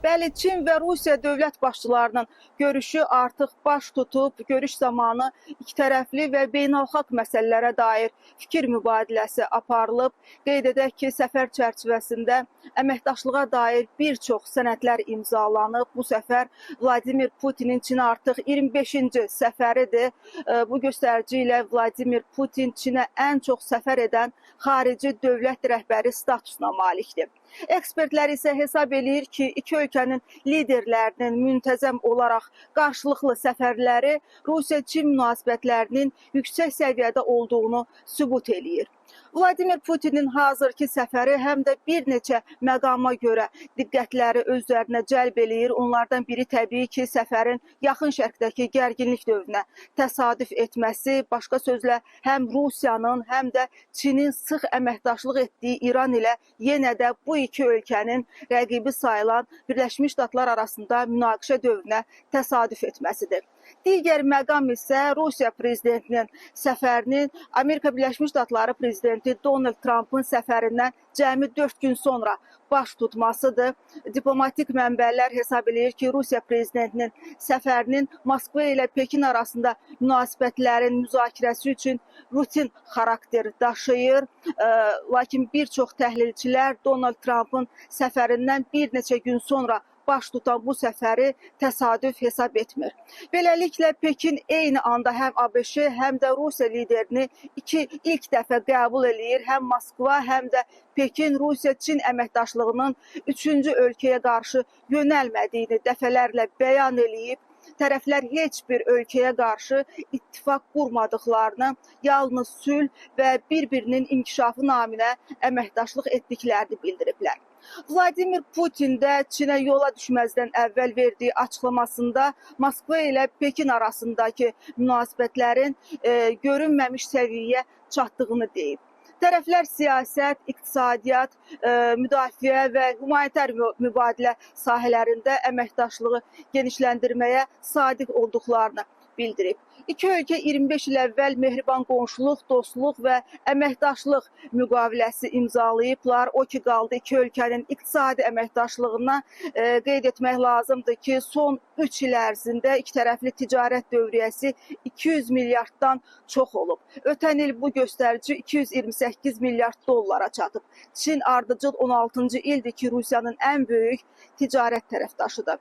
Bəli, Çin və Rusiya dövlət başçılarının görüşü artıq baş tutub. Görüş zamanı ikitərəfli və beynəlxalq məsələlərə dair fikir mübadiləsi aparılıb. Qeyd edək ki, səfər çərçivəsində əməkdaşlığa dair bir çox sənədlər imzalanıb. Bu səfər Vladimir Putinin Çinə artıq 25-ci səfəridir. Bu göstərici ilə Vladimir Putin Çinə ən çox səfər edən xarici dövlət rəhbəri statusuna malikdir. Ekspertlər isə hesab eləyir ki, iki ölkənin liderlərinin müntəzəm olaraq qarşılıqlı səfərləri Rusiya-Çin münasibətlərinin yüksək səviyyədə olduğunu sübut eləyir. Vladimir Putinin hazırki səfəri həm də bir neçə məqama görə diqqətləri öz üzərinə cəlb eləyir. Onlardan biri təbii ki, səfərin yaxın şərqdəki gərginlik dövrünə təsadüf etməsi, başqa sözlə həm Rusiyanın, həm də Çinin sıx əməkdaşlıq etdiyi İran ilə yenə də bu iki ölkənin rəqibi sayılan Birləşmiş Ştatlar arasında münaqişə dövrünə təsadüf etməsidir. Digər məqam isə Rusiya prezidentinin səfərinin Amerika Birləşmiş Ştatları prezidenti Donald Trumpın səfərindən cəmi 4 gün sonra baş tutmasıdır. Diplomatik mənbələr hesab edir ki, Rusiya prezidentinin səfərinin Moskva ilə Pekin arasında münasibətlərin müzakirəsi üçün rutin xarakter daşıyır. Lakin bir çox təhlilçilər Donald Trumpın səfərindən bir neçə gün sonra baş tutan bu səfəri təsadüf hesab etmir. Beləliklə, Pekin eyni anda həm ABŞ, həm də Rusiya liderini ilk dəfə qəbul eləyir. Həm Moskva, həm də Pekin Rusiya-Çin əməkdaşlığının üçüncü ölkəyə qarşı yönəlmədiyini dəfələrlə bəyan eləyib. Tərəflər heç bir ölkəyə qarşı ittifaq qurmadıqlarını, yalnız sülh və bir-birinin inkişafı naminə əməkdaşlıq etdiklərini bildiriblər. Vladimir Putin də Çinə yola düşməzdən əvvəl verdiyi açıqlamasında Moskva ilə Pekin arasındakı münasibətlərin görünməmiş səviyyəyə çatdığını deyib. Tərəflər siyasət, iqtisadiyyat, müdafiə və humanitar mübadilə sahələrində əməkdaşlığı genişləndirməyə sadiq olduqlarını bildirib. İki ölkə 25 il əvvəl mehriban qonşuluq, dostluq və əməkdaşlıq müqaviləsi imzalayıblar. O ki qaldı iki ölkənin iqtisadi əməkdaşlığına qeyd etmək lazımdır ki, son 3 il ərzində iki tərəfli ticarət dövriyyəsi 200 milyarddan çox olub. Ötən il bu göstərici 228 milyard dollara çatıb. Çin ardıcıl 16-cı ildir ki, Rusiyanın ən böyük ticarət tərəfdaşıdır.